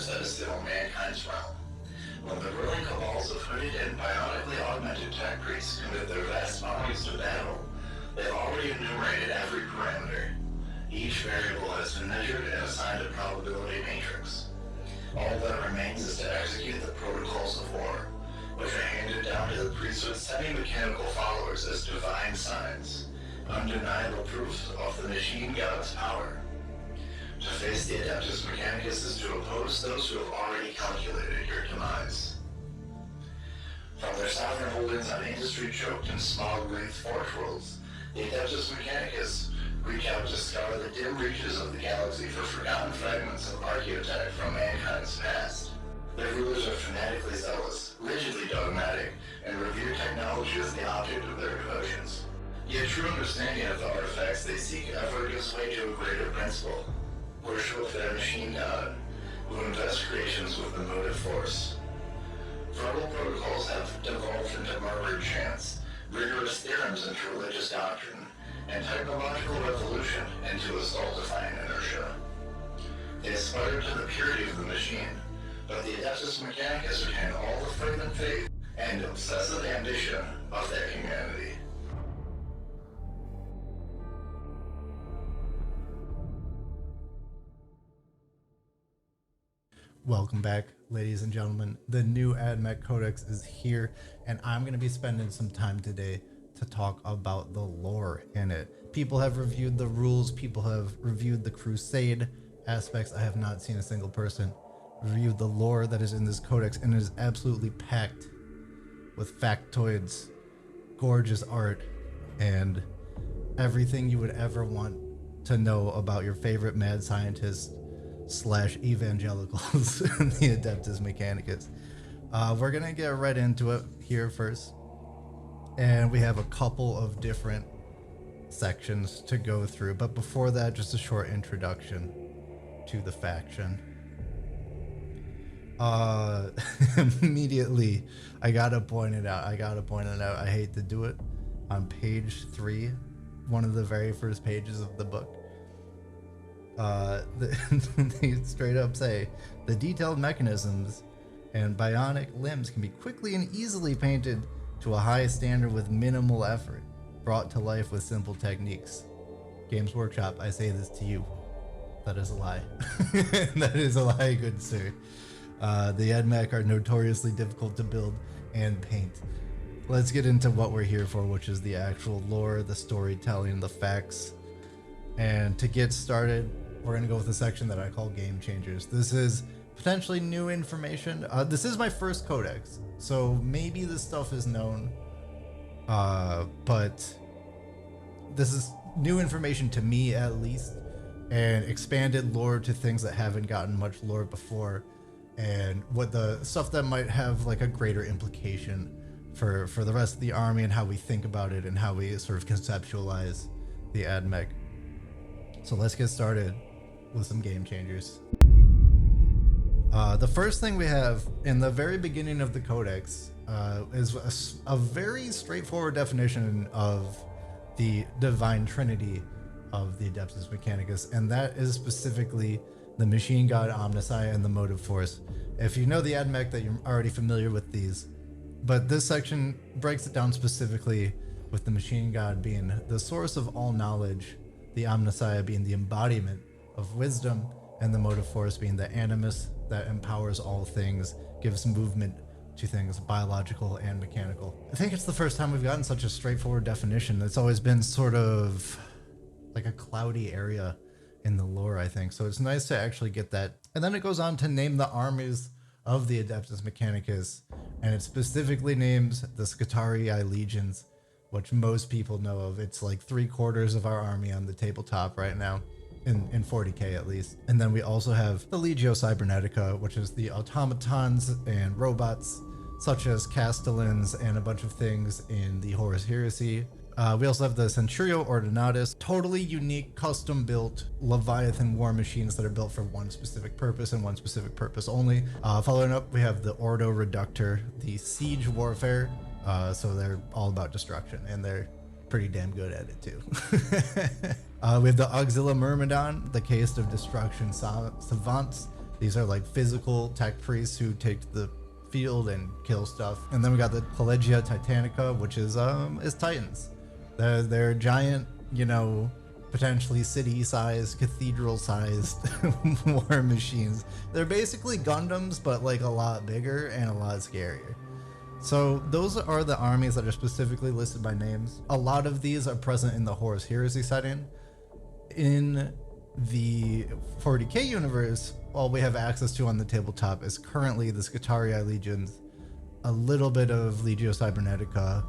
powers that assail mankind's realm. When the ruling cabals of hooded and bionically augmented tech priests commit their vast armies to battle, they've already enumerated every parameter. Each variable has been measured and assigned a probability matrix. All that remains is to execute the protocols of war, which are handed down to the priesthood's semi-mechanical followers as divine signs, undeniable proofs of the machine god's power. To face the Adeptus Mechanicus is to oppose those who have already calculated your demise. From their sovereign holdings on industry-choked and smog-wreathed forge worlds, the Adeptus Mechanicus reach out to scour the dim reaches of the galaxy for forgotten fragments of archaeotech from mankind's past. Their rulers are fanatically zealous, rigidly dogmatic, and revere technology as the object of their devotions. Yet true understanding of the artifacts they seek ever gives way to a greater principle: worship of their machine god, who invests creations with the motive force. Verbal protocols have devolved into murmured chants, rigorous theorems into religious doctrine, and technological revolution into assault-defying inertia. They aspire to the purity of the machine, but the Adeptus Mechanicus retain all the fervent faith and obsessive ambition of their humanity. Welcome back, ladies and gentlemen. The new Admech Codex is here, and I'm going to be spending some time today to talk about the lore in it. People have reviewed the rules, people have reviewed the crusade aspects. I have not seen a single person review the lore that is in this codex, and it is absolutely packed with factoids, gorgeous art, and everything you would ever want to know about your favorite mad scientist / evangelicals in the Adeptus Mechanicus. We're gonna get right into it here first, and we have a couple of different sections to go through, but before that, just a short introduction to the faction. Immediately I gotta point it out. I hate to do it. On page 3, one of the very first pages of the book, they straight up say the detailed mechanisms and bionic limbs can be quickly and easily painted to a high standard with minimal effort, brought to life with simple techniques. Games Workshop, I say this to you. That is a lie. That is a lie, good sir. The Admech are notoriously difficult to build and paint. Let's get into what we're here for, which is the actual lore, the storytelling, the facts. And to get started, we're going to go with a section that I call Game Changers. This is potentially new information. This is my first codex, so maybe this stuff is known, but this is new information to me at least, and expanded lore to things that haven't gotten much lore before, and what the stuff that might have like a greater implication for the rest of the army and how we think about it and how we sort of conceptualize the Admech. So let's get started with some game changers. The first thing we have in the very beginning of the codex is a very straightforward definition of the divine trinity of the Adeptus Mechanicus, and that is specifically the machine god Omnissiah and the motive force. If you know the Admech, that you're already familiar with these, but this section breaks it down specifically with the machine god being the source of all knowledge, the Omnissiah being the embodiment of wisdom, and the motive force being the animus that empowers all things, gives movement to things biological and mechanical. I think it's the first time we've gotten such a straightforward definition. It's always been sort of like a cloudy area in the lore, I think. So it's nice to actually get that. And then it goes on to name the armies of the Adeptus Mechanicus, and it specifically names the Scutarii legions, which most people know of. It's like 3/4 of our army on the tabletop right now, in 40k at least. And then we also have the Legio Cybernetica, which is the automatons and robots such as Castellans and a bunch of things in the Horus Heresy. We also have the Centurio Ordinatus, totally unique, custom-built Leviathan war machines that are built for one specific purpose and one specific purpose only. Following up, we have the Ordo Reductor, the Siege Warfare. So they're all about destruction, and they're pretty damn good at it too. We have the Auxilla Myrmidon, the Caste of Destruction Savants, These are like physical tech priests who take the field and kill stuff. And then we got the Collegia Titanica, which is Titans. They're giant, you know, potentially city-sized, cathedral-sized war machines. They're basically Gundams, but like a lot bigger and a lot scarier. So those are the armies that are specifically listed by names. A lot of these are present in the Horus Heresy setting. In the 40k universe, all we have access to on the tabletop is currently the Scutarii Legions, a little bit of Legio Cybernetica,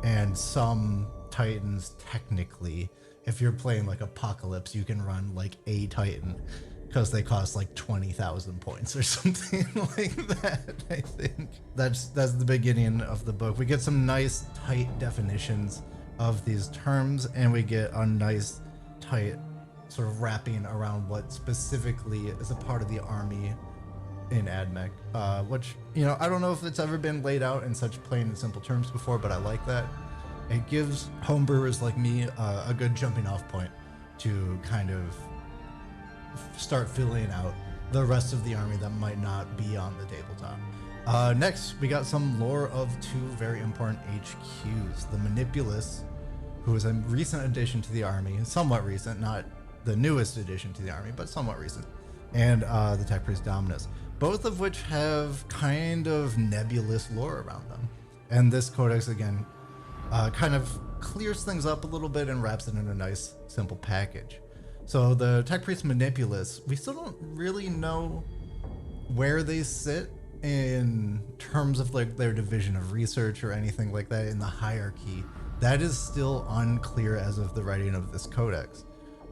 and some Titans technically. If you're playing like Apocalypse, you can run like a Titan because they cost like 20,000 points or something like that. I think that's the beginning of the book. We get some nice tight definitions of these terms, and we get a nice tight sort of wrapping around what specifically is a part of the army in Admech, which, you know, I don't know if it's ever been laid out in such plain and simple terms before, but I like that. It gives homebrewers like me a good jumping off point to kind of start filling out the rest of the army that might not be on the tabletop. Next, we got some lore of two very important HQs. The Manipulus, who is a recent addition to the army, somewhat recent, not the newest addition to the army, but somewhat recent, and the Tech Priest Dominus, both of which have kind of nebulous lore around them. And this codex, again, kind of clears things up a little bit and wraps it in a nice, simple package. So the Tech Priest Manipulus, we still don't really know where they sit in terms of like their division of research or anything like that in the hierarchy. That is still unclear as of the writing of this codex.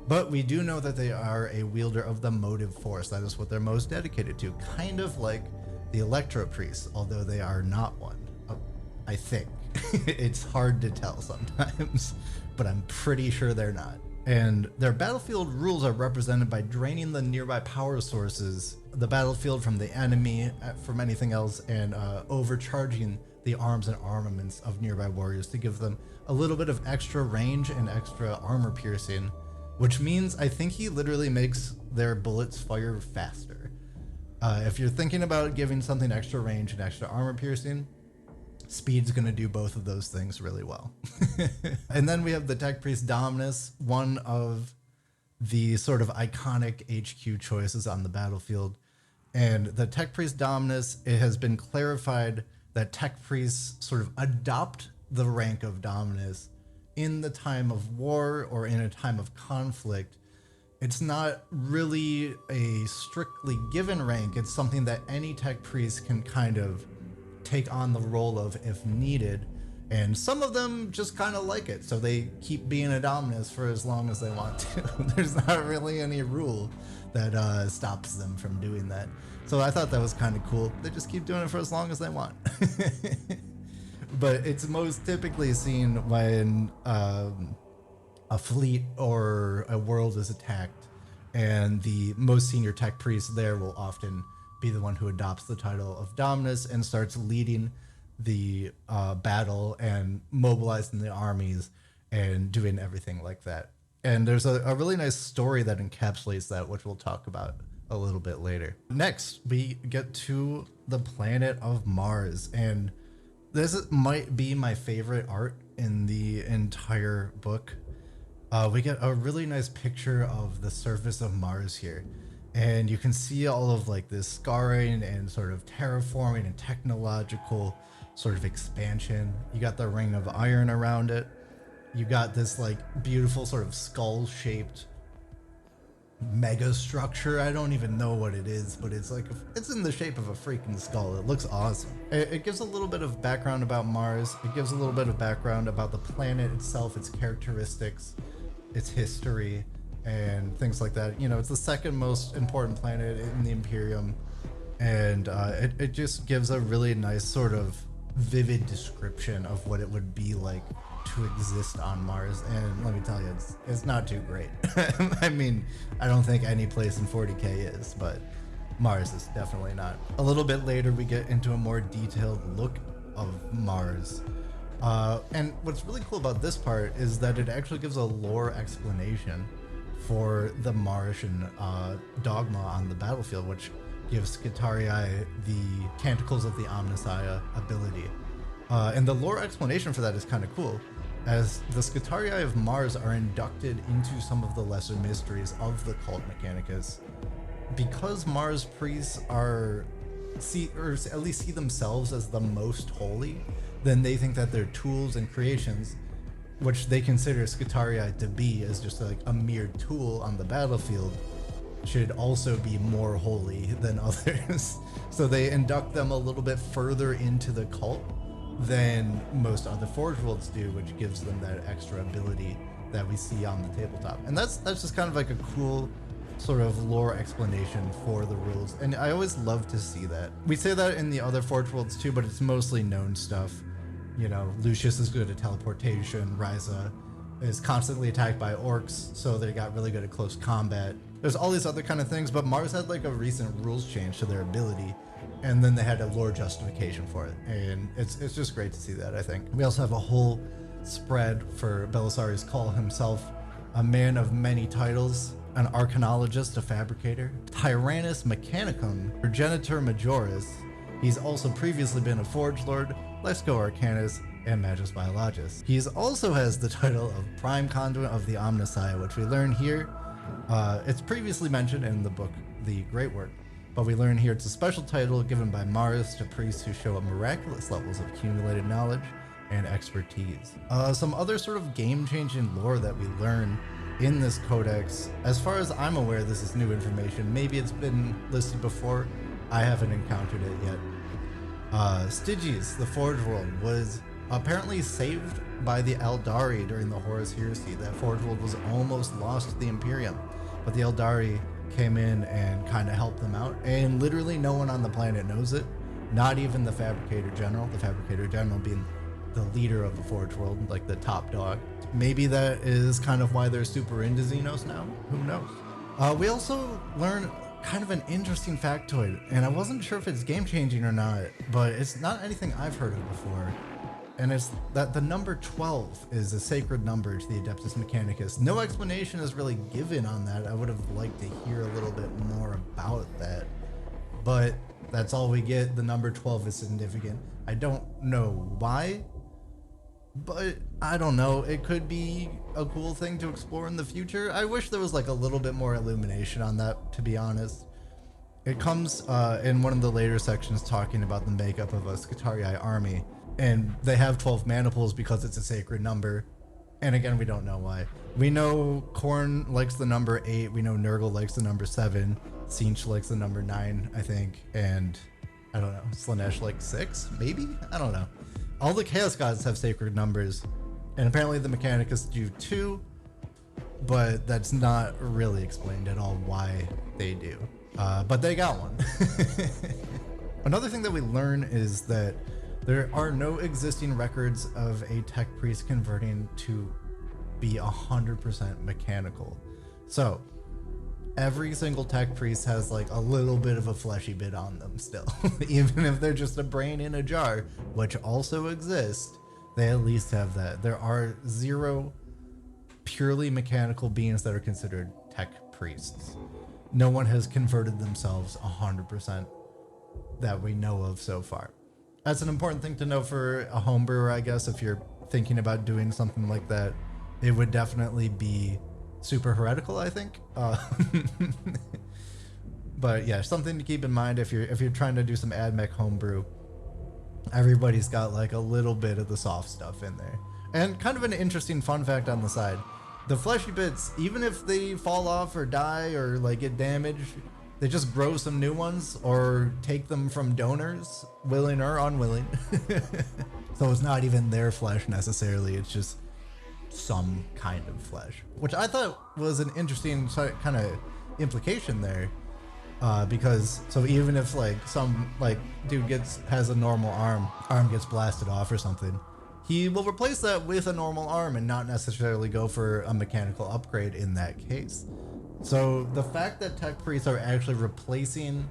But we do know that they are a wielder of the motive force. That is what they're most dedicated to, kind of like the Electro Priests, although they are not one, I think. It's hard to tell sometimes, but I'm pretty sure they're not. And their battlefield rules are represented by draining the nearby power sources, the battlefield from the enemy, from anything else, and overcharging the arms and armaments of nearby warriors to give them a little bit of extra range and extra armor piercing, which means I think he literally makes their bullets fire faster. If you're thinking about giving something extra range and extra armor piercing, speed's going to do both of those things really well. And then we have the Tech Priest Dominus, one of the sort of iconic HQ choices on the battlefield. And the Tech Priest Dominus, it has been clarified that Tech Priests sort of adopt the rank of Dominus in the time of war or in a time of conflict. It's not really a strictly given rank. It's something that any Tech Priest can kind of take on the role of if needed, and some of them just kind of like it, so they keep being a Dominus for as long as they want to. There's not really any rule that stops them from doing that, so I thought that was kind of cool. They just keep doing it for as long as they want. But it's most typically seen when a fleet or a world is attacked, and the most senior Tech Priest there will often be the one who adopts the title of Dominus and starts leading the battle and mobilizing the armies and doing everything like that. And there's a really nice story that encapsulates that, which we'll talk about a little bit later. Next, we get to the planet of Mars, and this might be my favorite art in the entire book. We get a really nice picture of the surface of Mars here. And you can see all of like this scarring and sort of terraforming and technological sort of expansion. You got the ring of iron around it. You got this like beautiful sort of skull-shaped mega structure. I don't even know what it is, but it's like it's in the shape of a freaking skull. It looks awesome. It gives a little bit of background about Mars. It gives a little bit of background about the planet itself, its characteristics, its history, and things like that. You know, it's the second most important planet in the Imperium, and it just gives a really nice sort of vivid description of what it would be like to exist on Mars. And let me tell you, it's not too great. I mean, I don't think any place in 40k is, but Mars is definitely not. A little bit later, we get into a more detailed look of Mars. And what's really cool about this part is that it actually gives a lore explanation for the Marishan dogma on the battlefield, which gives Skitarii the Canticles of the Omnissiah ability. And the lore explanation for that is kind of cool, as the Skitarii of Mars are inducted into some of the lesser mysteries of the cult Mechanicus. Because Mars priests or at least see themselves as the most holy, then they think that their tools and creations, which they consider Skitarii to be as just like a mere tool on the battlefield, should also be more holy than others. So they induct them a little bit further into the cult than most other Forge Worlds do, which gives them that extra ability that we see on the tabletop. And that's just kind of like a cool sort of lore explanation for the rules, and I always love to see that. We say that in the other Forge Worlds too, but it's mostly known stuff. You know, Lucius is good at teleportation, Ryza is constantly attacked by orcs, so they got really good at close combat. There's all these other kind of things, but Mars had like a recent rules change to their ability, and then they had a lore justification for it, and it's just great to see that, I think. We also have a whole spread for Belisarius Call himself, a man of many titles, an arcanologist, a fabricator, Tyrannus Mechanicum, progenitor majoris. He's also previously been a Forge Lord, Lexco Arcanus, and Magus Biologus. He also has the title of Prime Conduit of the Omnissiah, which we learn here. It's previously mentioned in the book, The Great Work, but we learn here it's a special title given by Mars to priests who show up miraculous levels of accumulated knowledge and expertise. Some other sort of game-changing lore that we learn in this codex, as far as I'm aware, this is new information. Maybe it's been listed before. I haven't encountered it yet. Stygius, the Forge World, was apparently saved by the Eldari during the Horus Heresy. That Forge World was almost lost to the Imperium, but the Eldari came in and kind of helped them out, and literally no one on the planet knows it, not even the Fabricator General, the Fabricator General being the leader of the Forge World, like the top dog. Maybe that is kind of why they're super into Xenos now, who knows. We also learn kind of an interesting factoid, and I wasn't sure if it's game-changing or not, but it's not anything I've heard of before, and it's that the number 12 is a sacred number to the Adeptus Mechanicus. No explanation is really given on that. I would have liked to hear a little bit more about that, but that's all we get. The number 12 is significant. I don't know why, but I don't know. It could be a cool thing to explore in the future. I wish there was like a little bit more illumination on that, to be honest. It comes in one of the later sections talking about the makeup of a Skitarii army, and they have 12 maniples because it's a sacred number. And again, we don't know why. We know Korn likes the number 8. We know Nurgle likes the number 7. Sinch likes the number 9, I think. And I don't know, Slanesh like 6, maybe? I don't know. All the Chaos Gods have sacred numbers, and apparently the Mechanicus do too, but that's not really explained at all why they do. But they got one. Another thing that we learn is that there are no existing records of a tech priest converting to be 100% mechanical. So every single tech priest has like a little bit of a fleshy bit on them still. Even if they're just a brain in a jar, which also exists, they at least have that. There are 0 purely mechanical beings that are considered tech priests. No one has converted themselves 100% that we know of so far. That's an important thing to know for a homebrewer, I guess. If you're thinking about doing something like that, it would definitely be super heretical, I think. But yeah, something to keep in mind if you're trying to do some Admech homebrew. Everybody's got like a little bit of the soft stuff in there. And kind of an interesting fun fact on the side, the fleshy bits, even if they fall off or die or like get damaged, they just grow some new ones or take them from donors, willing or unwilling. So it's not even their flesh necessarily, it's just some kind of flesh, which I thought was an interesting kind of implication there, because so even if like some like dude has a normal arm gets blasted off or something, he will replace that with a normal arm and not necessarily go for a mechanical upgrade in that case. So the fact that tech priests are actually replacing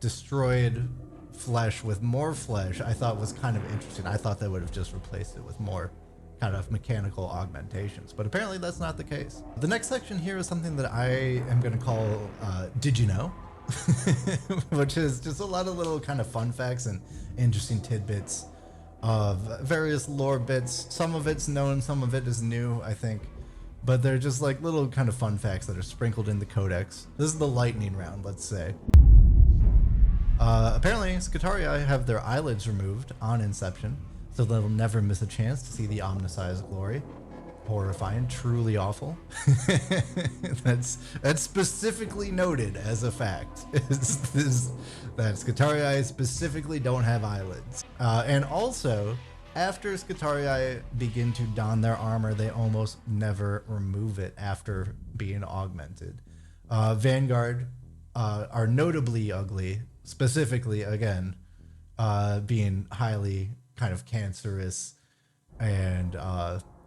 destroyed flesh with more flesh, I thought was kind of interesting. I thought they would have just replaced it with more kind of mechanical augmentations, but apparently that's not the case. The next section here is something that I am going to call Did You Know? Which is just a lot of little kind of fun facts and interesting tidbits of various lore bits. Some of it's known, some of it is new, I think, but they're just like little kind of fun facts that are sprinkled in the codex. This is the lightning round, let's say. Apparently, Scutarii have their eyelids removed on inception, so they'll never miss a chance to see the Omnisci's glory. Horrifying, truly awful. That's specifically noted as a fact. That Scutarii specifically don't have eyelids. And also, after Scutarii begin to don their armor, they almost never remove it after being augmented. Vanguard are notably ugly, specifically, again, being highly kind of cancerous and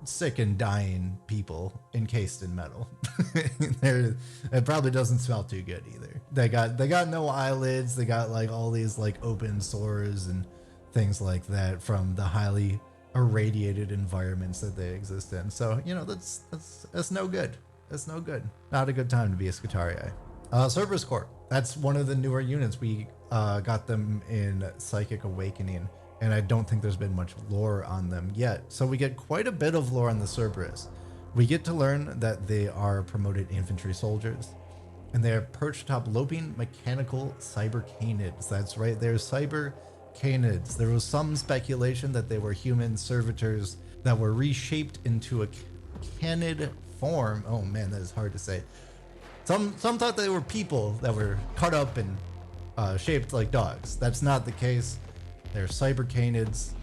sick and dying people encased in metal. It probably doesn't smell too good either. They got no eyelids. They got like all these like open sores and things like that from the highly irradiated environments that they exist in. So, you know, that's no good. That's no good. Not a good time to be a Scutarii. Cerberus Corps. That's one of the newer units. We got them in Psychic Awakening, and I don't think there's been much lore on them yet. So we get quite a bit of lore on the Cerberus. We get to learn that they are promoted infantry soldiers, and they are perched atop loping mechanical cyber canids. That's right, they're cyber canids. There was some speculation that they were human servitors that were reshaped into a canid form. Oh man, that is hard to say. Some thought they were people that were cut up and shaped like dogs. That's not the case. They're cyber canids,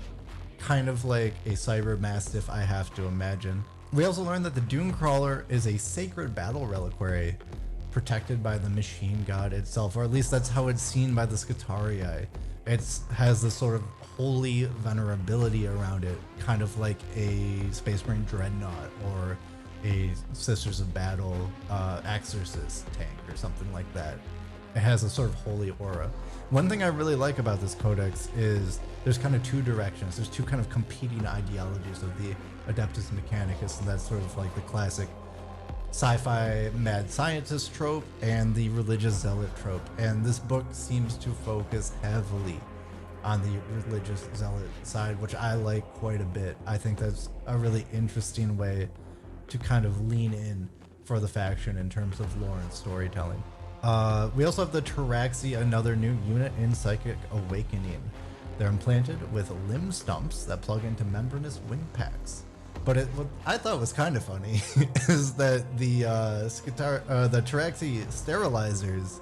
kind of like a cyber mastiff, I have to imagine. We also learned that the Dune Crawler is a sacred battle reliquary protected by the machine god itself, or at least that's how it's seen by the Scutarii. It has this sort of holy venerability around it, kind of like a Space Marine Dreadnought or a Sisters of Battle Exorcist tank or something like that. It has a sort of holy aura. One thing I really like about this codex is there's kind of two directions. There's two kind of competing ideologies of the Adeptus Mechanicus, and that's sort of like the classic sci-fi mad scientist trope and the religious zealot trope. And this book seems to focus heavily on the religious zealot side, which I like quite a bit. I think that's a really interesting way to kind of lean in for the faction in terms of lore and storytelling. We also have the Taraxi, another new unit in Psychic Awakening. They're implanted with limb stumps that plug into membranous wing packs. But what I thought was kind of funny is that the Taraxi sterilizers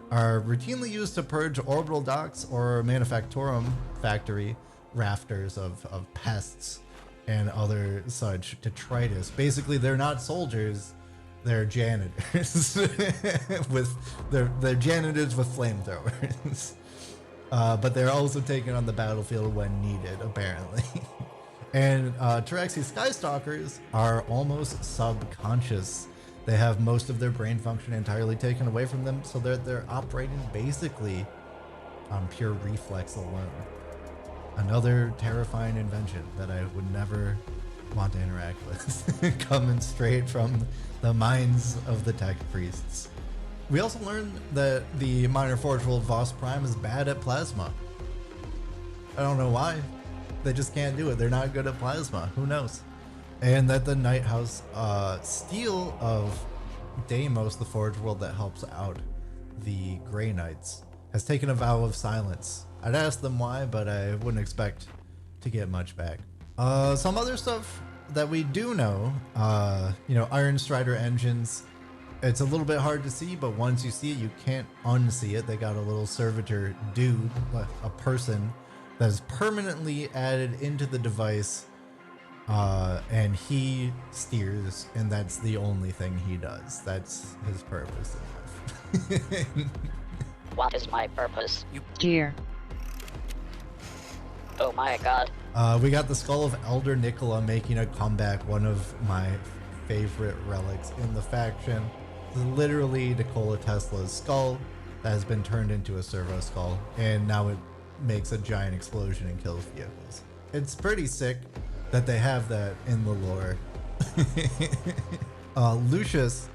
are routinely used to purge orbital docks or manufactorum factory rafters of pests and other such detritus. Basically, they're not soldiers. They're janitors they're janitors with flamethrowers. But they're also taken on the battlefield when needed, apparently. And Taraxi Skystalkers are almost subconscious. They have most of their brain function entirely taken away from them, so they're operating basically on pure reflex alone. Another terrifying invention that I would never want to interact with, coming straight from the minds of the tech priests. We also learned that the Minor Forge World Voss Prime is bad at plasma. I don't know why. They just can't do it. They're not good at plasma. Who knows? And that the Night House steel of Deimos, the Forge World that helps out the Grey Knights, has taken a vow of silence. I'd ask them why, but I wouldn't expect to get much back. Some other stuff that we do know, Iron Strider engines. It's a little bit hard to see, but once you see it, you can't unsee it. They got a little servitor dude, a person that is permanently added into the device, and he steers, and that's the only thing he does. That's his purpose in life. What is my purpose? You dear. Oh my god. We got the skull of Elder Nicola making a comeback, one of my favorite relics in the faction. This is literally Nikola Tesla's skull that has been turned into a servo skull, and now it makes a giant explosion and kills vehicles. It's pretty sick. that they have that in the lore. Lucius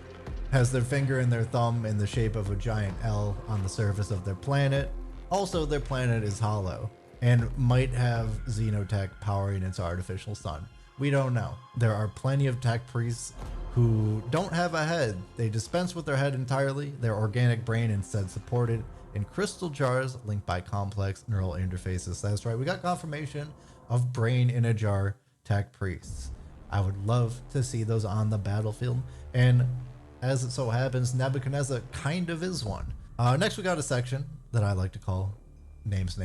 has their finger and their thumb in the shape of a giant L on the surface of their planet. Also, their planet is hollow and might have xenotech powering its artificial sun. We don't know. There are plenty of tech priests who don't have a head. They dispense with their head entirely. Their organic brain instead supported in crystal jars linked by complex neural interfaces. That's right, we got confirmation of brain in a jar tech priests. I would love to see those on the battlefield, and as it so happens, Nebuchadnezzar kind of is one. Next, we got a section that I like to call names.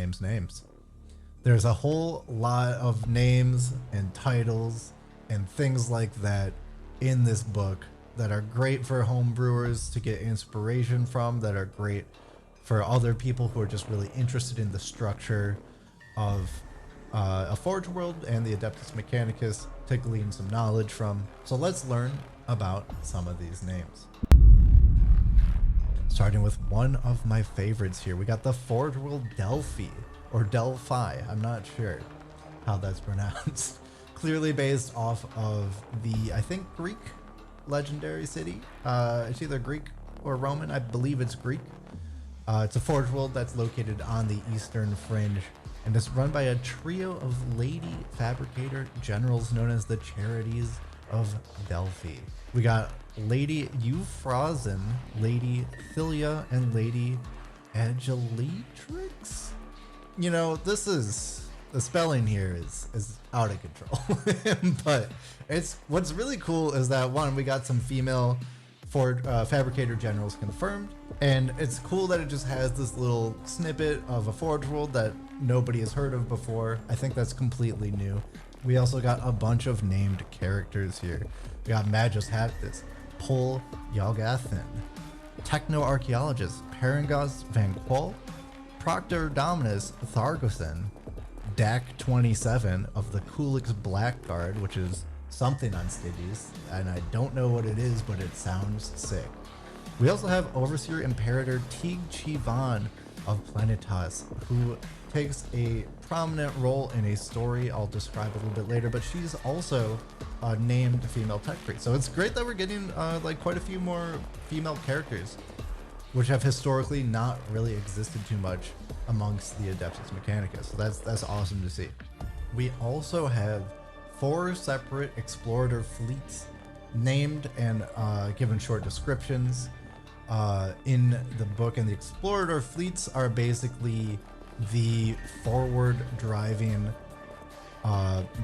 There's a whole lot of names and titles and things like that in this book that are great for homebrewers to get inspiration from, that are great for other people who are just really interested in the structure of a Forge World and the Adeptus Mechanicus to glean some knowledge from. So let's learn about some of these names. Starting with one of my favorites here, we got the Forge World Delphi, or Delphi, I'm not sure how that's pronounced. Clearly based off of the, I think, Greek legendary city. It's either Greek or Roman, I believe it's Greek. It's a Forge World that's located on the eastern fringe, and it's run by a trio of lady fabricator generals known as the Charities of Delphi. We got Lady Euphrosyne, Lady Thylia, and Lady Agilitrix. You know, this is, the spelling here is out of control. But it's, what's really cool is that, one, we got some female fabricator generals confirmed, and it's cool that it just has this little snippet of a Forge World that nobody has heard of before. I think that's completely new. We also got a bunch of named characters here. We got Magus Haptus, Pol Yalgathin, Techno-Archaeologist Parangos Van Qual, Proctor Dominus Thargosin, Dak 27 of the Kulix Blackguard, which is something on Stygies, and I don't know what it is, but it sounds sick. We also have Overseer Imperator Teague Chivan of Planetas, who takes a prominent role in a story I'll describe a little bit later, but she's also a named female tech priest. So it's great that we're getting like quite a few more female characters, which have historically not really existed too much amongst the Adeptus Mechanicus. So that's awesome to see. We also have 4 separate explorer fleets named and given short descriptions in the book, and the explorer fleets are basically the forward driving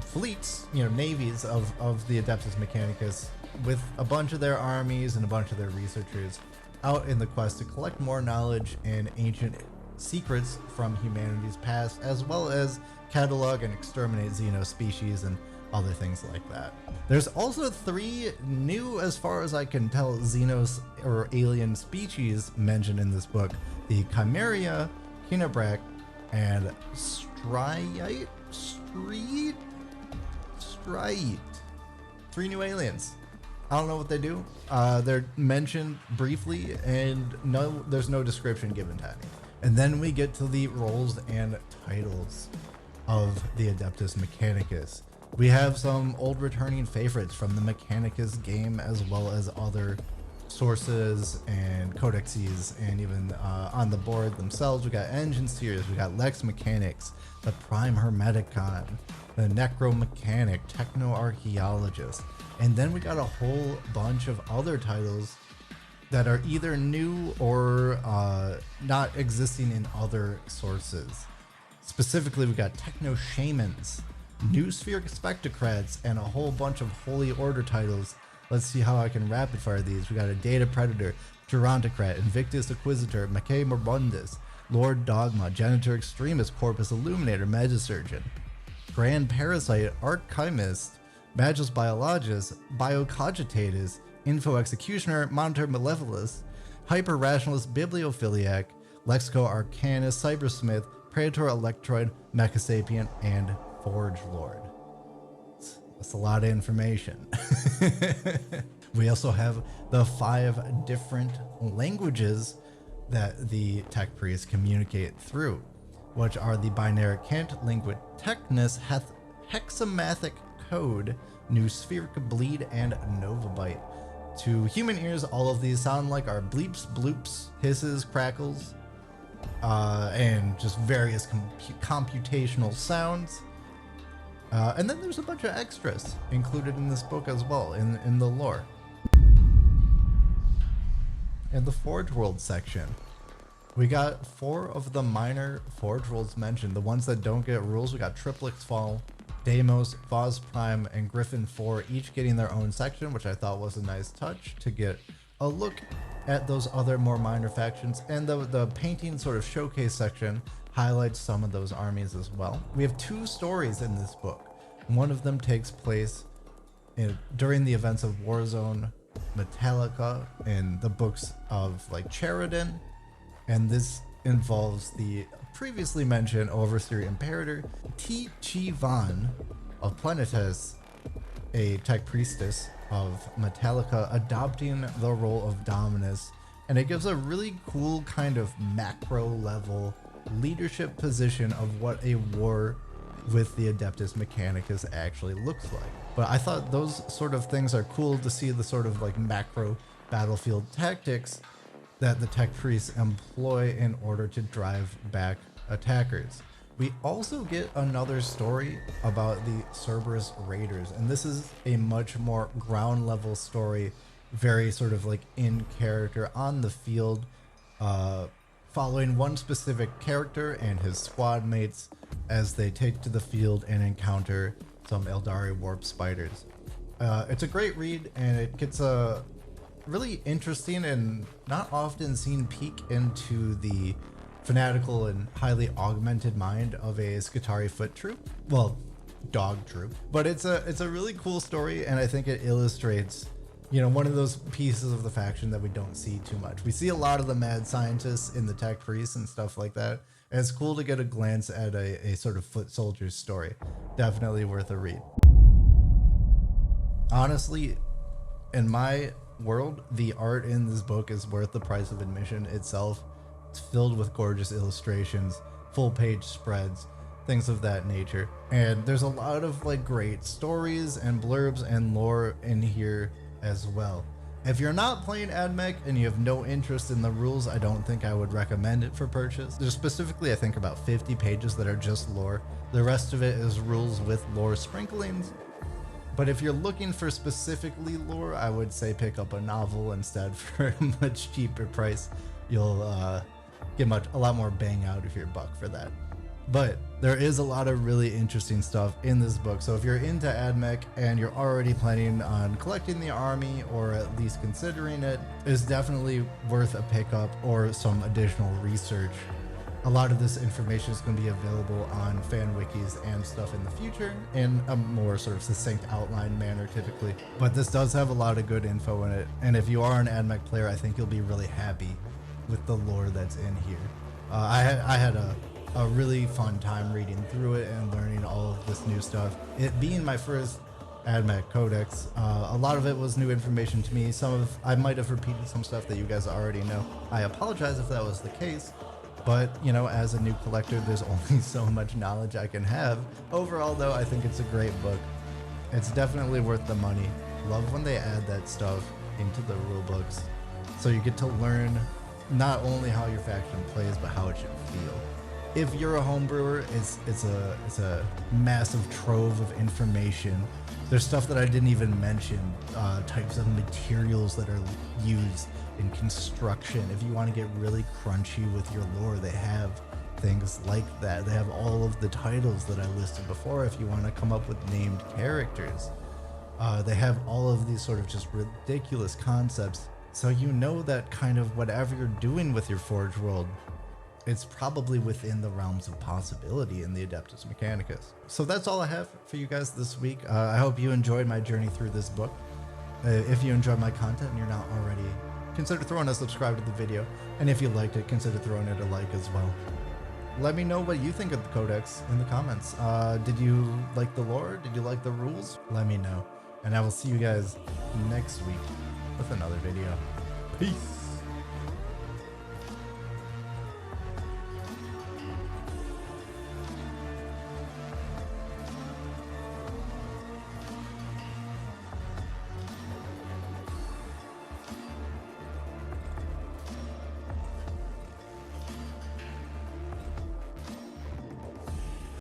fleets, you know, navies of the Adeptus Mechanicus, with a bunch of their armies and a bunch of their researchers out in the quest to collect more knowledge and ancient secrets from humanity's past, as well as catalog and exterminate xenospecies and other things like that. There's also 3 new, as far as I can tell, xenos or alien species mentioned in this book: the Chimeria, Kinabrak, and Striate. 3 new aliens. I don't know what they do. They're mentioned briefly, and there's no description given to any. And then we get to the roles and titles of the Adeptus Mechanicus. We have some old returning favorites from the Mechanicus game, as well as other sources and codexes, and even on the board themselves. We got Engine Series, we got Lex Mechanics, the Prime Hermeticon, the Necromechanic, Techno-Archaeologist, and then we got a whole bunch of other titles that are either new or not existing in other sources. Specifically, we got Techno Shamans, New Spheric Spectocrats, and a whole bunch of Holy Order titles. Let's see how I can rapid fire these. We got a Data Predator, Gerontocrat, Invictus Acquisitor, Mackay Morbundus, Lord Dogma, Genitor Extremis, Corpus Illuminator, Magisurgeon, Grand Parasite, Archimist, Magus Biologist, Biocogitatus, Info Executioner, Monitor Malevolus, Hyper Rationalist, Bibliophiliac, Lexico Arcanus, Cybersmith, Praetor Electroid, Mechasapien, and Forge Lord. That's a lot of information. We also have the 5 different languages that the tech priests communicate through, which are the Binary Cant, Lingua Technis, Hexamathic Toad, New Spheric Bleed, and Nova Bite. To human ears, all of these sound like our bleeps, bloops, hisses, crackles, and just various computational sounds. And then there's a bunch of extras included in this book as well, in the lore. In the Forge World section, we got 4 of the minor Forge Worlds mentioned, the ones that don't get rules. We got Triplix Fall, Deimos, Voz Prime, and Griffin 4, each getting their own section, which I thought was a nice touch to get a look at those other more minor factions. And the painting sort of showcase section highlights some of those armies as well. We have 2 stories in this book. One of them takes place during the events of Warzone Metallica in the books of like Cheridin, and this involves the previously mentioned Overseer Imperator Ti Chi Van of Planetes, a tech priestess of Metallica, adopting the role of Dominus, and it gives a really cool kind of macro level leadership position of what a war with the Adeptus Mechanicus actually looks like. But I thought those sort of things are cool to see, the sort of like macro battlefield tactics that the tech priests employ in order to drive back attackers. We also get another story about the Cerberus Raiders, and this is a much more ground level story, very sort of like in character on the field, following one specific character and his squad mates as they take to the field and encounter some Eldari warp spiders. It's a great read, and it gets a really interesting and not often seen peek into the fanatical and highly augmented mind of a Skitarii foot troop. Well, dog troop. But it's a really cool story, and I think it illustrates, you know, one of those pieces of the faction that we don't see too much. We see a lot of the mad scientists in the tech priests and stuff like that. And it's cool to get a glance at a sort of foot soldier's story. Definitely worth a read. Honestly, in my world, the art in this book is worth the price of admission itself. It's filled with gorgeous illustrations, full page spreads, things of that nature. And there's a lot of like great stories and blurbs and lore in here as well. If you're not playing Admech and you have no interest in the rules, I don't think I would recommend it for purchase. There's specifically, I think, about 50 pages that are just lore. The rest of it is rules with lore sprinklings. But if you're looking for specifically lore, I would say pick up a novel instead for a much cheaper price. You'll get a lot more bang out of your buck for that. But there is a lot of really interesting stuff in this book. So if you're into Admech and you're already planning on collecting the army, or at least considering it, it's definitely worth a pickup or some additional research. A lot of this information is going to be available on fan wikis and stuff in the future in a more sort of succinct outline manner typically. But this does have a lot of good info in it. And if you are an Admech player, I think you'll be really happy with the lore that's in here. I had a really fun time reading through it and learning all of this new stuff. It being my first Admech Codex, a lot of it was new information to me. I might have repeated some stuff that you guys already know. I apologize if that was the case, but you know, as a new collector, there's only so much knowledge I can have. Overall though, I think it's a great book. It's definitely worth the money. Love when they add that stuff into the rule books, so you get to learn not only how your faction plays, but how it should feel. If you're a homebrewer, it's a massive trove of information. There's stuff that I didn't even mention, types of materials that are used in construction. If you want to get really crunchy with your lore, they have things like that. They have all of the titles that I listed before if you want to come up with named characters. They have all of these sort of just ridiculous concepts, so you know that kind of whatever you're doing with your Forge World, it's probably within the realms of possibility in the Adeptus Mechanicus. So that's all I have for you guys this week. I hope you enjoyed my journey through this book. If you enjoyed my content and you're not already, consider throwing a subscribe to the video. And if you liked it, consider throwing it a like as well. Let me know what you think of the Codex in the comments. Did you like the lore? Did you like the rules? Let me know. And I will see you guys next week with another video. Peace.